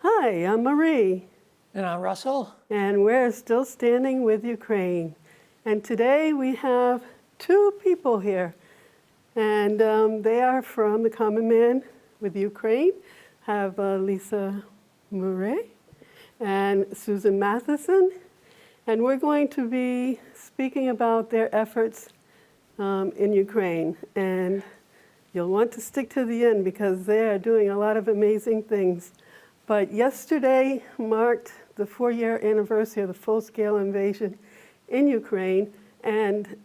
Hi, I'm Marie, And I'm Russell. and we're still standing with Ukraine. And today we have two people here, and they are from the Common Man with Ukraine. Have Lisa Mure and Susan Mathison, and we're going to be speaking about their efforts in Ukraine. And you'll want to stick to the end because they are doing a lot of amazing things. But yesterday marked the 4-year anniversary of the full-scale invasion in Ukraine, and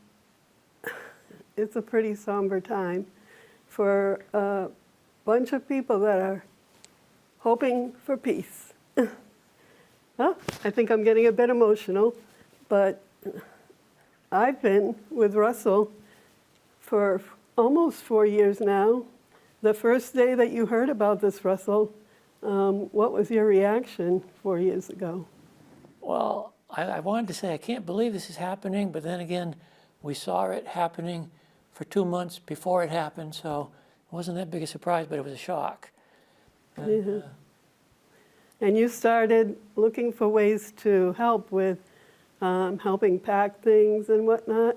it's a pretty somber time for a bunch of people that are hoping for peace. Well, I think I'm getting a bit emotional, but I've been with Russell for almost 4 years now. The first day that you heard about this, Russell, what was your reaction 4 years ago? Well, I wanted to say I can't believe this is happening, but then again, we saw it happening for 2 months before it happened, so it wasn't that big a surprise, but it was a shock. And, And you started looking for ways to help with helping pack things and whatnot?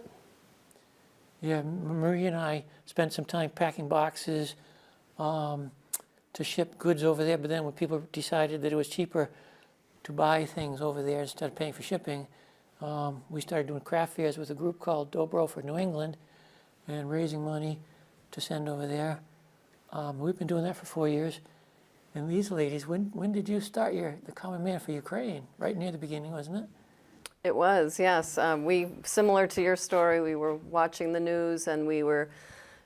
yeah, Marie and I spent some time packing boxes to ship goods over there, but then when people decided that it was cheaper to buy things over there instead of paying for shipping, we started doing craft fairs with a group called Dobro New England and raising money to send over there. We've been doing that for 4 years. And these ladies, when did you start the Common Man for Ukraine? Right near the beginning, wasn't it? It was, yes. Similar to your story, we were watching the news and we were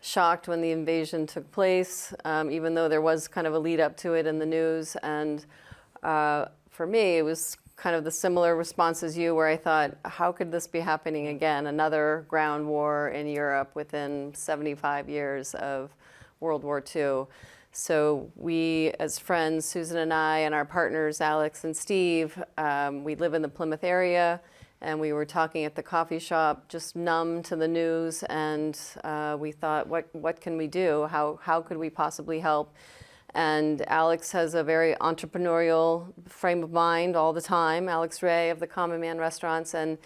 shocked when the invasion took place, even though there was kind of a lead up to it in the news. And for me, it was kind of the similar response as you, where I thought, how could this be happening again? Another ground war in Europe within 75 years of World War II. So we, as friends, Susan and I, and our partners, Alex and Steve, we live in the Plymouth area, and we were talking at the coffee shop, just numb to the news, and we thought, what can we do? How could we possibly help? And Alex has a very entrepreneurial frame of mind all the time, Alex Ray of the Common Man Restaurants, and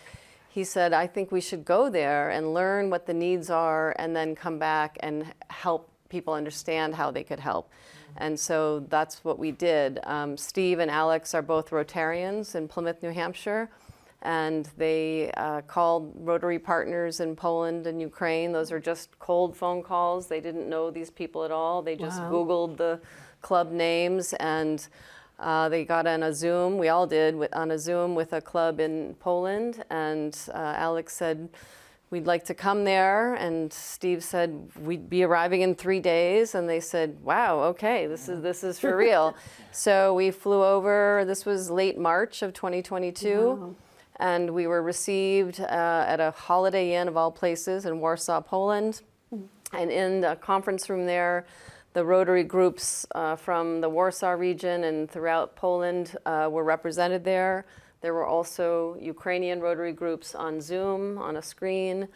he said, I think we should go there and learn what the needs are and then come back and help people understand how they could help. And so that's what we did. Steve and Alex are both Rotarians in Plymouth, New Hampshire, and they called Rotary partners in Poland and Ukraine. Those are just cold phone calls. They didn't know these people at all. They just Googled the club names, and they got on a Zoom. We all did, on a Zoom with a club in Poland, and Alex said, we'd like to come there, and Steve said we'd be arriving in 3 days, and they said, wow, okay, this is for real. So we flew over. This was late March of 2022. Wow. And we were received at a Holiday Inn of all places in Warsaw, Poland. And in the conference room there, the Rotary groups from the Warsaw region and throughout Poland were represented there. There were also Ukrainian Rotary groups on Zoom, on a screen.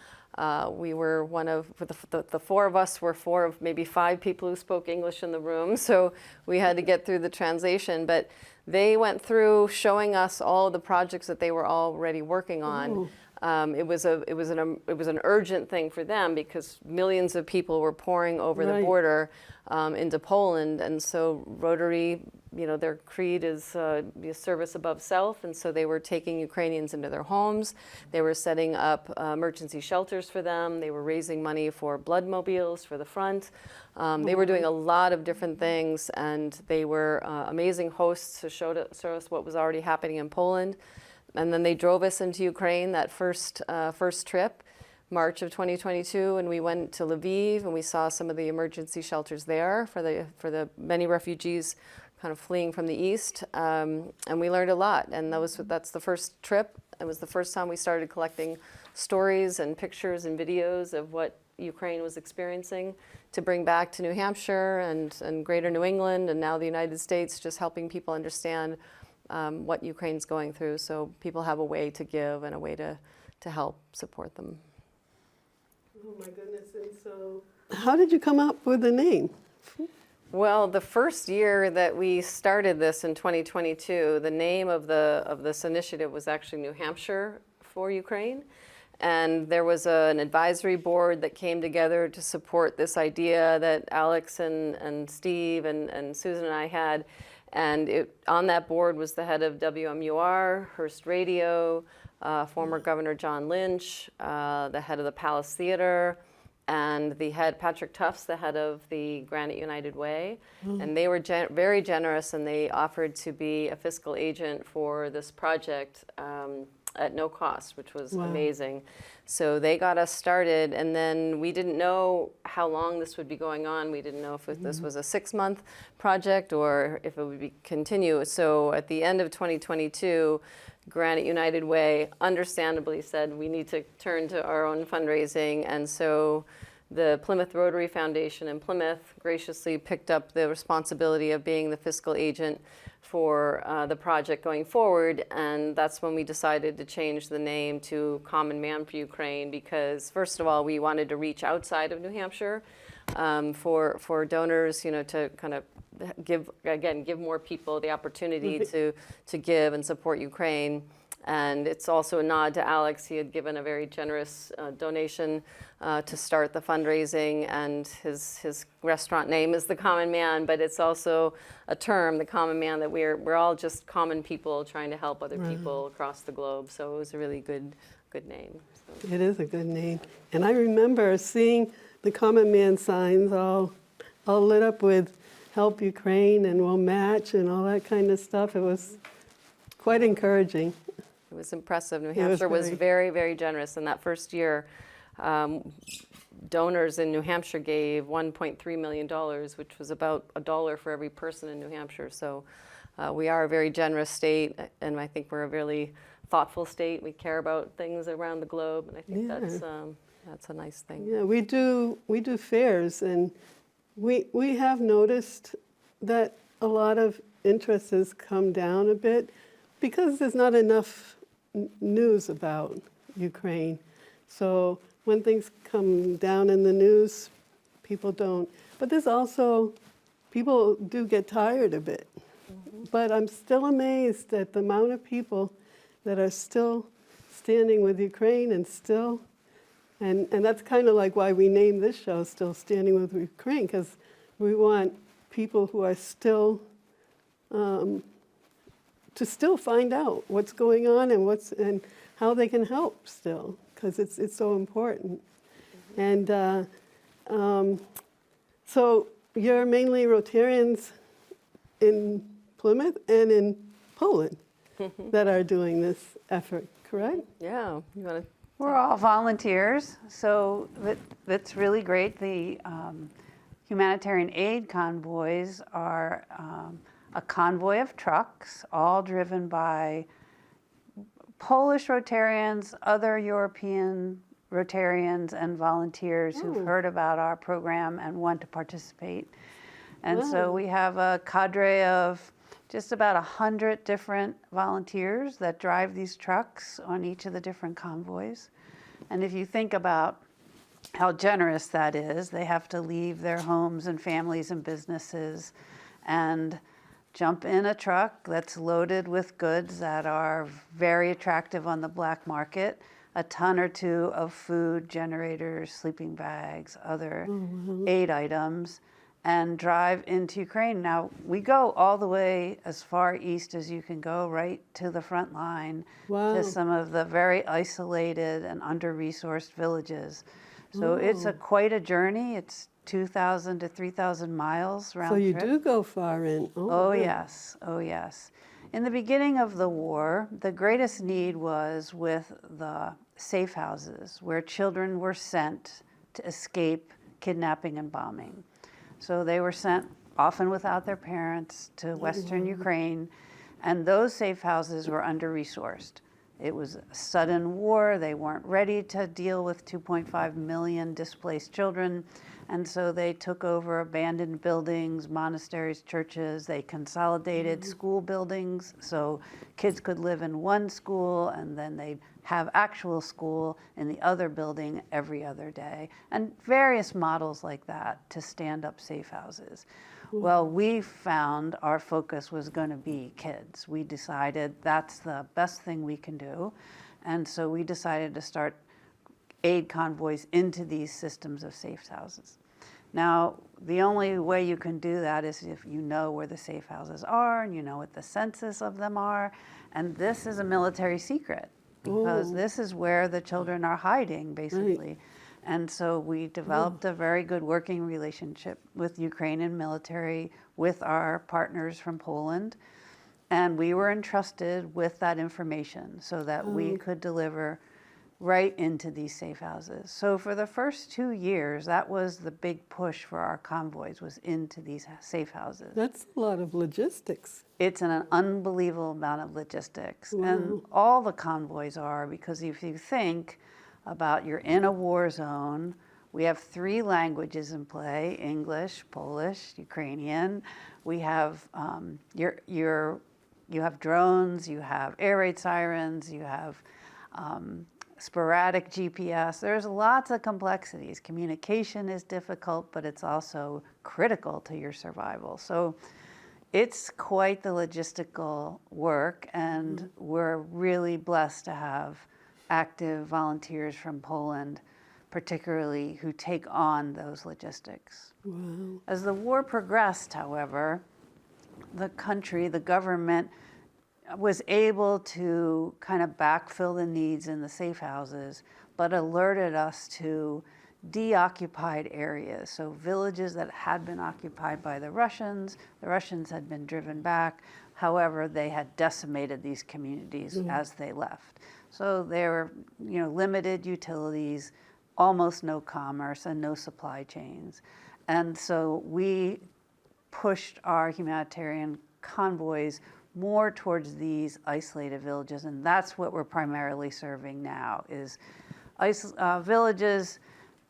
We were one of, the four of us were four of maybe 5 people who spoke English in the room, so we had to get through the translation. But they went through showing us all the projects that they were already working on. It was an urgent thing for them because millions of people were pouring over the border into Poland, and so Rotary, their creed is service above self, and so they were taking Ukrainians into their homes. They were setting up emergency shelters for them. They were raising money for blood mobiles for the front. They were doing a lot of different things, and they were amazing hosts to show us what was already happening in Poland. And then they drove us into Ukraine that first trip, March of 2022, and we went to Lviv, and we saw some of the emergency shelters there for the many refugees kind of fleeing from the east, and we learned a lot. And that's the first trip. It was the first time we started collecting stories and pictures and videos of what Ukraine was experiencing to bring back to New Hampshire and greater New England, and now the United States, just helping people understand what Ukraine's going through, so people have a way to give and a way to help support them. Oh my goodness, and so how did you come up with the name? Well, the first year that we started this in 2022, the name of this initiative was actually New Hampshire for Ukraine. And there was an advisory board that came together to support this idea that Alex and Steve and Susan and I had. And on that board was the head of WMUR, Hearst Radio, former Governor John Lynch, the head of the Palace Theater, and the head, Patrick Tufts, the head of the Granite United Way. And they were very generous, and they offered to be a fiscal agent for this project at no cost, which was amazing. So they got us started, and then we didn't know how long this would be going on. We didn't know if this was a 6-month project or if it would continue. So at the end of 2022, Granite United Way understandably said we need to turn to our own fundraising, and so the Plymouth Rotary Foundation in Plymouth graciously picked up the responsibility of being the fiscal agent for the project going forward, and that's when we decided to change the name to Common Man for Ukraine, because first of all, we wanted to reach outside of New Hampshire for donors, you know, to kind of give more people the opportunity to give and support Ukraine. And it's also a nod to Alex. He had given a very generous donation to start the fundraising, and his restaurant name is the Common Man, but it's also a term, the Common Man, that we're all just common people trying to help other people across the globe. So it was a really good name. So. It is a good name. And I remember seeing the Common Man signs all lit up with Help Ukraine and We'll Match and all that kind of stuff. It was quite encouraging. It was impressive. New Hampshire was very, very generous. In that first year, donors in New Hampshire gave $1.3 million, which was about $1 for every person in New Hampshire. So we are a very generous state, and I think we're a really thoughtful state. We care about things around the globe, and I think that's a nice thing. Yeah, we do fairs, and we have noticed that a lot of interest has come down a bit because there's not enough news about Ukraine. So when things come down in the news, people don't. But there's also, people do get tired a bit. But I'm still amazed at the amount of people that are still standing with Ukraine and that's kind of like why we named this show Still Standing with Ukraine, because we want people who are still to still find out what's going on and how they can help still, because it's so important. And so you're mainly Rotarians in Plymouth and in Poland that are doing this effort, correct? Yeah. You want to? We're all volunteers, so that's really great. The humanitarian aid convoys are a convoy of trucks, all driven by Polish Rotarians, other European Rotarians, and volunteers who've heard about our program and want to participate. And so we have a cadre of just about 100 different volunteers that drive these trucks on each of the different convoys. And if you think about how generous that is, they have to leave their homes and families and businesses and jump in a truck that's loaded with goods that are very attractive on the black market, a ton or two of food, generators, sleeping bags, other aid items, and drive into Ukraine. Now, we go all the way as far east as you can go, right to the front line, to some of the very isolated and under-resourced villages. So it's quite a journey. It's 2,000 to 3,000 miles round trip. So you do go far in. Oh, yes. Oh, yes. In the beginning of the war, the greatest need was with the safe houses where children were sent to escape kidnapping and bombing. So they were sent, often without their parents, to Western Ukraine, and those safe houses were under-resourced. It was a sudden war. They weren't ready to deal with 2.5 million displaced children, and so they took over abandoned buildings, monasteries, churches. They consolidated school buildings so kids could live in one school, and then they have actual school in the other building every other day, and various models like that to stand up safe houses. Well, we found our focus was going to be kids. We decided that's the best thing we can do, and so we decided to start aid convoys into these systems of safe houses. Now, the only way you can do that is if you know where the safe houses are and you know what the census of them are. And this is a military secret because this is where the children are hiding, basically. Right. And so we developed a very good working relationship with Ukrainian military, with our partners from Poland. And we were entrusted with that information so that we could deliver right into these safe houses. So for the first 2 years, that was the big push for our convoys, was into these safe houses. That's a lot of logistics. It's an unbelievable amount of logistics. Wow. And all the convoys are, because if you think about you're in a war zone, we have 3 languages in play: English, Polish, Ukrainian. We have you have drones, you have air raid sirens, you have sporadic GPS. There's lots of complexities. Communication is difficult, but it's also critical to your survival. So it's quite the logistical work, and we're really blessed to have active volunteers from Poland, particularly, who take on those logistics. Wow. As the war progressed, however, the country, the government, was able to kind of backfill the needs in the safe houses, but alerted us to deoccupied areas. So villages that had been occupied by the Russians had been driven back. However, they had decimated these communities as they left. So there were, limited utilities, almost no commerce, and no supply chains. And so we pushed our humanitarian convoys more towards these isolated villages, and that's what we're primarily serving now, is villages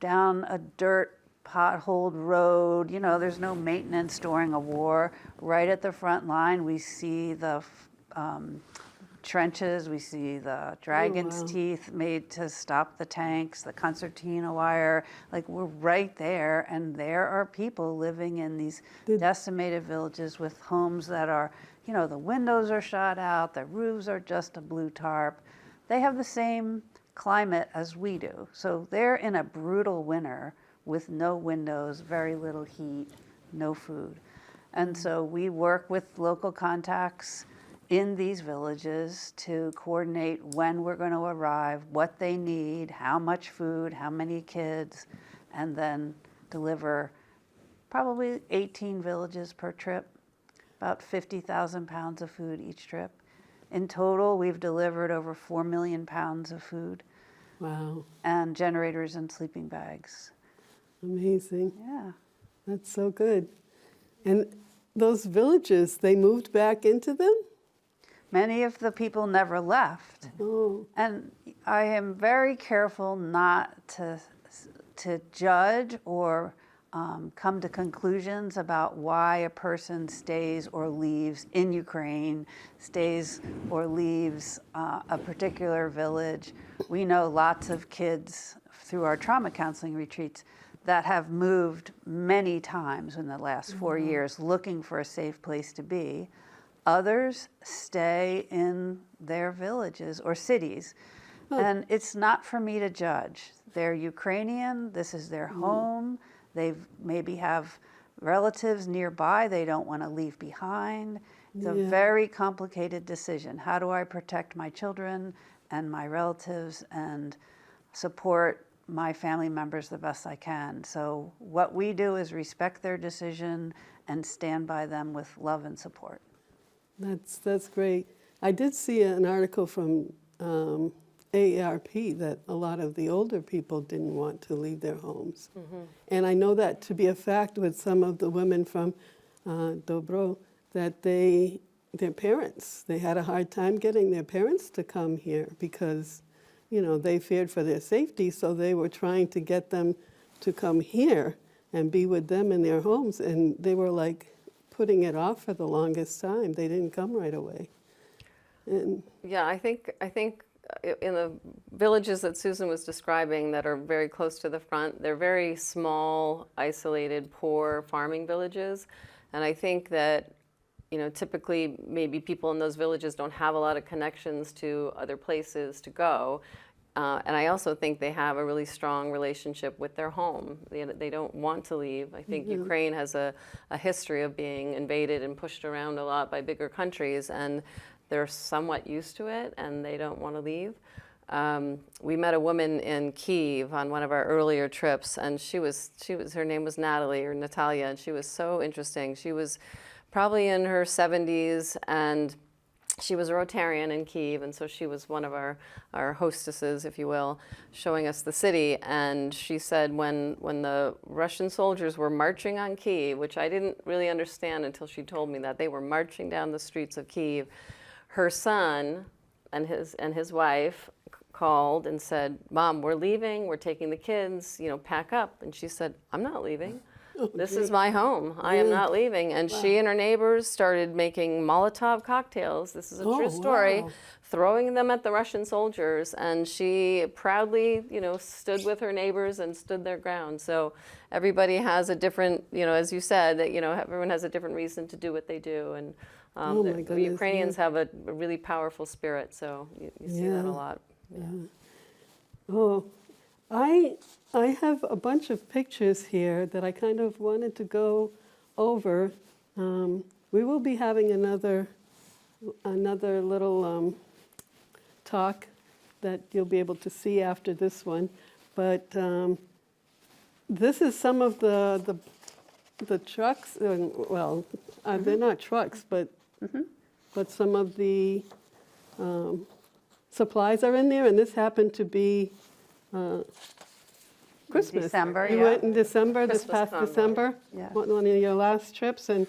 down a dirt potholed road. There's no maintenance during a war. Right at the front line, we see the trenches, we see the dragon's teeth made to stop the tanks, the concertina wire. Like, we're right there, and there are people living in these decimated villages with homes that are, the windows are shot out, the roofs are just a blue tarp. They have the same climate as we do. So they're in a brutal winter with no windows, very little heat, no food. And so we work with local contacts in these villages to coordinate when we're going to arrive, what they need, how much food, how many kids, and then deliver probably 18 villages per trip, about 50,000 pounds of food each trip. In total, we've delivered over 4 million pounds of food. Wow. And generators and sleeping bags. Amazing. Yeah. That's so good. And those villages, they moved back into them? Many of the people never left. Oh. And I am very careful not to judge or come to conclusions about why a person stays or leaves in Ukraine, stays or leaves a particular village. We know lots of kids through our trauma counseling retreats that have moved many times in the last 4 years looking for a safe place to be. Others stay in their villages or cities. And it's not for me to judge. They're Ukrainian, this is their home. They maybe have relatives nearby they don't want to leave behind. It's a very complicated decision. How do I protect my children and my relatives and support my family members the best I can? So what we do is respect their decision and stand by them with love and support. That's great. I did see an article from AARP that a lot of the older people didn't want to leave their homes. And I know that to be a fact with some of the women from Dobro, that their parents, they had a hard time getting their parents to come here because, they feared for their safety, so they were trying to get them to come here and be with them in their homes, and they were like putting it off for the longest time. They didn't come right away. And Yeah, I think in the villages that Susan was describing that are very close to the front, they're very small, isolated, poor farming villages. And I think that, typically maybe people in those villages don't have a lot of connections to other places to go. And I also think they have a really strong relationship with their home. They don't want to leave. I think Ukraine has a history of being invaded and pushed around a lot by bigger countries, and they're somewhat used to it, and they don't want to leave. We met a woman in Kyiv on one of our earlier trips, and her name was Natalie or Natalia, and she was so interesting. She was probably in her 70s, and she was a Rotarian in Kyiv, and so she was one of our hostesses, if you will, showing us the city. And she said when the Russian soldiers were marching on Kyiv, which I didn't really understand until she told me that they were marching down the streets of Kyiv, her son and his wife called and said, "Mom, we're leaving. We're taking the kids. Pack up." And she said, "I'm not leaving. This is my home. I am not leaving." And she and her neighbors started making Molotov cocktails. This is a true story. Wow. Throwing them at the Russian soldiers, and she proudly, stood with her neighbors and stood their ground. So everybody has a different, as you said, that everyone has a different reason to do what they do, and Oh my the goodness, Ukrainians have a really powerful spirit. So you see that a lot. Oh, I have a bunch of pictures here that I kind of wanted to go over. We will be having another little talk that you'll be able to see after this one. But this is some of the trucks. They're not trucks, but some of the supplies are in there, and this happened to be Christmas. December, You yeah. went in December, this Christmas past convoy. December, Yeah. one of your last trips, and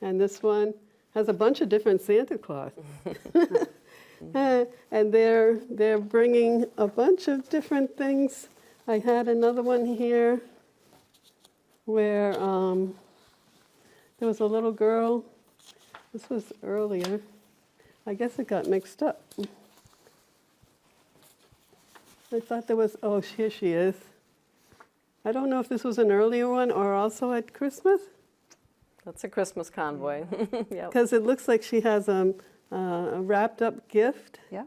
this one has a bunch of different Santa Claus. And they're bringing a bunch of different things. I had another one here where there was a little girl. This was earlier. I guess it got mixed up. I thought there was, here she is. I don't know if this was an earlier one or also at Christmas, That's a Christmas convoy. Yep. because it looks like she has a wrapped up gift. Yeah.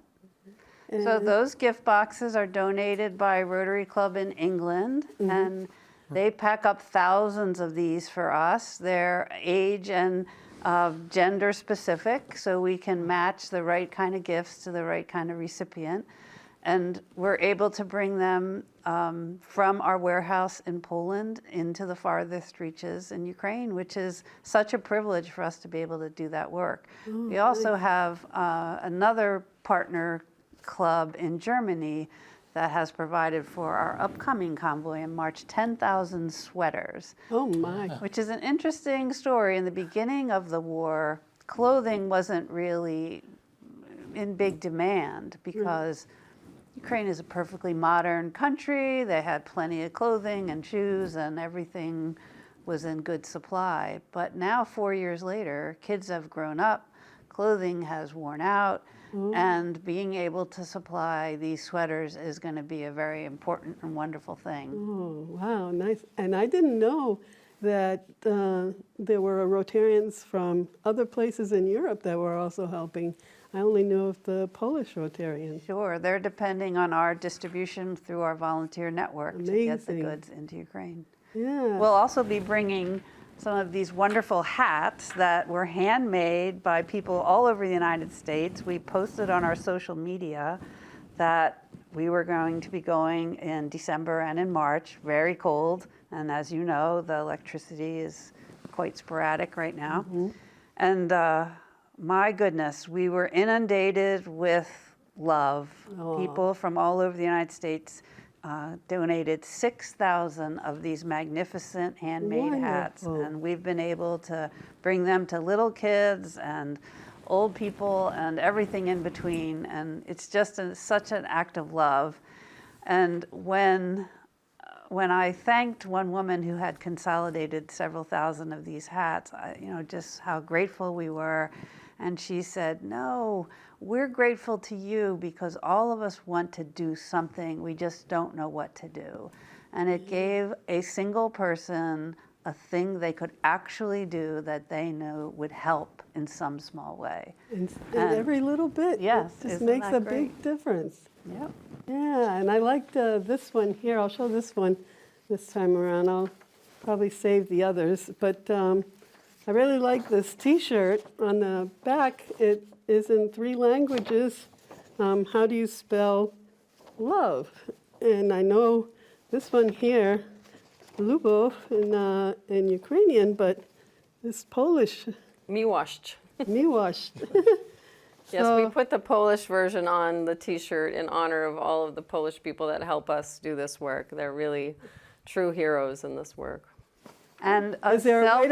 So And- those gift boxes are donated by Rotary Club in England, and they pack up thousands of these for us. They're age and gender specific, so we can match the right kind of gifts to the right kind of recipient. And we're able to bring them from our warehouse in Poland into the farthest reaches in Ukraine, which is such a privilege for us to be able to do that work. We also have another partner club in Germany that has provided for our upcoming convoy in March 10,000 sweaters, Oh my. which is an interesting story. In the beginning of the war, clothing wasn't really in big demand because Ukraine is a perfectly modern country. They had plenty of clothing and shoes, and everything was in good supply. But now, 4 years later, kids have grown up, clothing has worn out, and being able to supply these sweaters is going to be a very important and wonderful thing. Oh, wow, nice. And I didn't know that there were Rotarians from other places in Europe that were also helping. I only knew of the Polish Rotarians. Sure, they're depending on our distribution through our volunteer network to get the Amazing. goods into Ukraine. Yeah. We'll also be bringing some of these wonderful hats that were handmade by people all over the United States. We posted on our social media that we were going to be going in December and in March, very cold. And as you know, the electricity is quite sporadic right now. And my goodness, we were inundated with love. Aw. People from all over the United States donated 6,000 of these magnificent handmade hats, Wonderful. and we've been able to bring them to little kids and old people and everything in between, and it's just such an act of love. And when I thanked one woman who had consolidated several thousand of these hats, just how grateful we were. And she said, no, we're grateful to you because all of us want to do something. We just don't know what to do. And it gave a single person a thing they could actually do that they knew would help in some small way. And every little bit, yes, it just isn't makes that a great? big difference. Yep. Yeah, and I liked this one here. I'll show this one this time around. I'll probably save the others, but I really like this T-shirt. On the back, it is in 3 languages. How do you spell love? And I know this one here, Lubov in Ukrainian, but this Polish, Miłość. miłość. Yes, we put the Polish version on the T-shirt in honor of all of the Polish people that help us do this work. They're really true heroes in this work. And Is there a way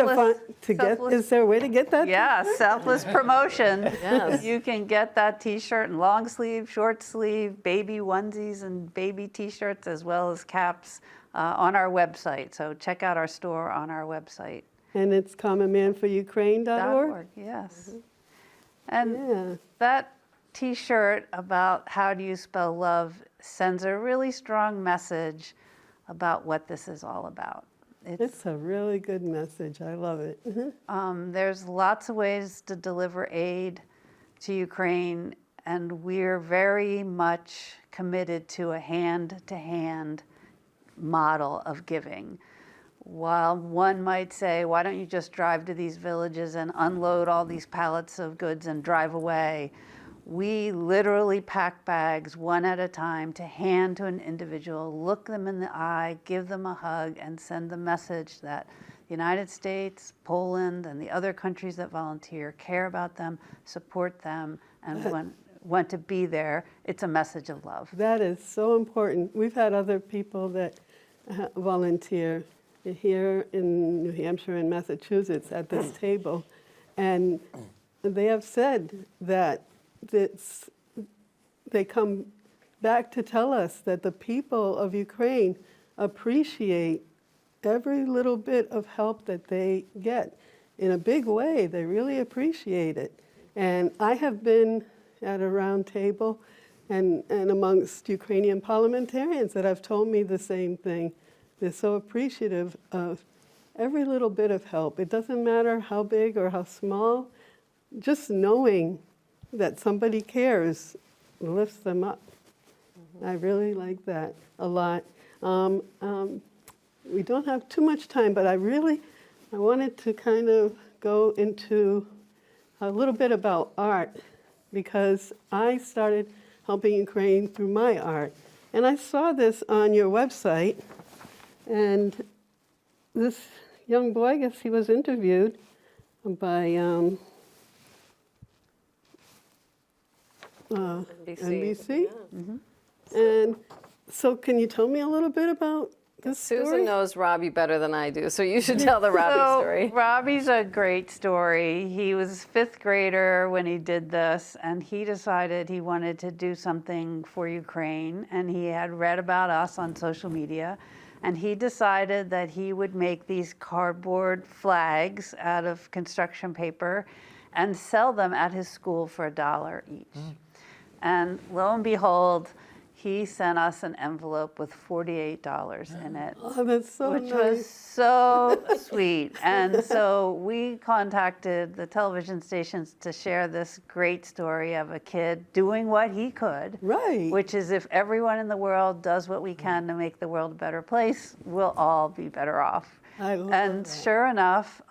is there a way to get that? Yeah, selfless promotion. Yes. You can get that T-shirt in long sleeve, short sleeve, baby onesies and baby T-shirts, as well as caps on our website. So check out our store on our website. And it's commonmanforukraine.org? Yes. And Yeah. that T-shirt about how do you spell love sends a really strong message about what this is all about. It's a really good message. I love it. There's lots of ways to deliver aid to Ukraine, and we're very much committed to a hand-to-hand model of giving. While one might say, why don't you just drive to these villages and unload all these pallets of goods and drive away? We literally pack bags one at a time to hand to an individual, look them in the eye, give them a hug, and send the message that the United States, Poland, and the other countries that volunteer care about them, support them, and want to be there. It's a message of love. That is so important. We've had other people that volunteer here in New Hampshire and Massachusetts at this table, and they have said that they come back to tell us that the people of Ukraine appreciate every little bit of help that they get in a big way. They really appreciate it. And I have been at a round table and amongst Ukrainian parliamentarians that have told me the same thing. They're so appreciative of every little bit of help. It doesn't matter how big or how small, just knowing that somebody cares lifts them up. I really like that a lot. We don't have too much time, but I wanted to kind of go into a little bit about art, because I started helping Ukraine through my art. And I saw this on your website, and this young boy, I guess he was interviewed by NBC. Yeah. And so can you tell me a little bit about this Susan story? knows Robbie better than I do, so you should tell the Robbie story. Robbie's a great story. He was 5th grader when he did this, and he decided he wanted to do something for Ukraine, and he had read about us on social media, and he decided that he would make these cardboard flags out of construction paper and sell them at his school for $1 each. And lo and behold, he sent us an envelope with $48 in it. Oh, that's so which nice. was so sweet. And so we contacted the television stations to share this great story of a kid doing what he could. Right. Which is, if everyone in the world does what we can to make the world a better place, we'll all be better off. I love And that. sure enough,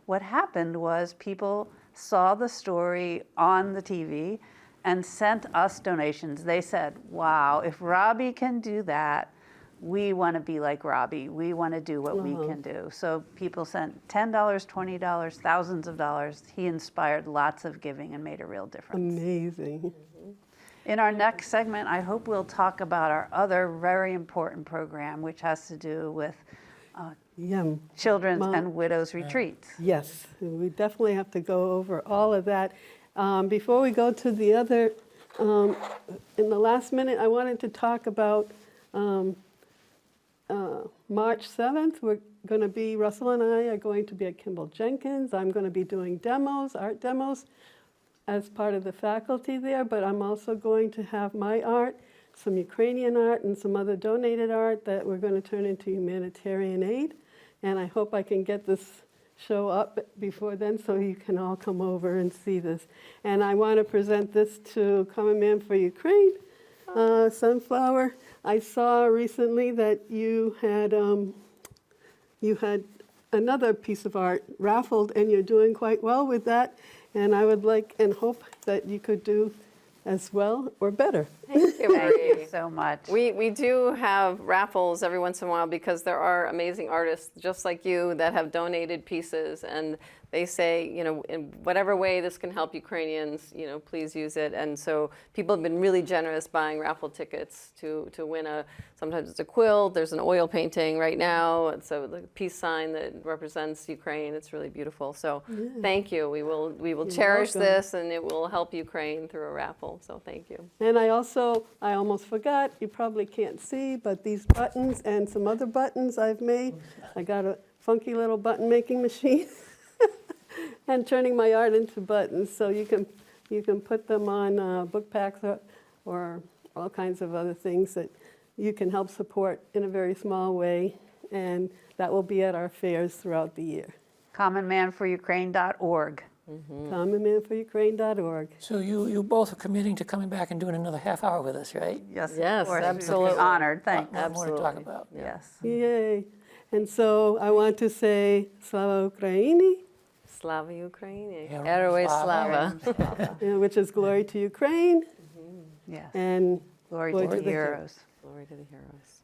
what happened was people saw the story on the TV and sent us donations. They said, wow, if Robbie can do that, we want to be like Robbie. We want to do what we can do. So people sent $10, $20, thousands of dollars. He inspired lots of giving and made a real difference. Amazing. In our next segment, I hope we'll talk about our other very important program, which has to do with Yum. children's and widows' retreats. Yes, we definitely have to go over all of that. Before we go to the other, in the last minute, I wanted to talk about March 7th. We're going to be, Russell and I are going to be at Kimball Jenkins. I'm going to be doing demos, art demos, as part of the faculty there, but I'm also going to have my art, some Ukrainian art, and some other donated art that we're going to turn into humanitarian aid. And I hope I can get this show up before then so you can all come over and see this. And I want to present this to Common Man for Ukraine, Sunflower. I saw recently that you had another piece of art raffled, and you're doing quite well with that. And I would like and hope that you could do as well or better. Thank you, Thank Marie. you so much. We do have raffles every once in a while because there are amazing artists just like you that have donated pieces, and they say, you know, in whatever way this can help Ukrainians, you know, please use it. And so people have been really generous buying raffle tickets to win sometimes it's a quilt, there's an oil painting right now, and so the peace sign that represents Ukraine. It's really beautiful. So thank you. We will cherish welcome. this, and it will help Ukraine through a raffle. So thank you. And I almost forgot, you probably can't see, but these buttons and some other buttons I've made, I got a funky little button making machine and turning my art into buttons. So you can put them on book packs or all kinds of other things that you can help support in a very small way. And that will be at our fairs throughout the year. commonmanforukraine.org. commonmanforukraine.org. So you both are committing to coming back and doing another half hour with us, right? Yes, Yes, of course. We'd be absolutely. honored, thanks. More to talk Absolutely. about. Yes. Yay. And so I want to say Slava Ukraini, Slava Ukraini. Heroes Heroes Slava. Slava. which is glory to Ukraine Yes. and Glory Glory to to the the heroes. Glory to the heroes.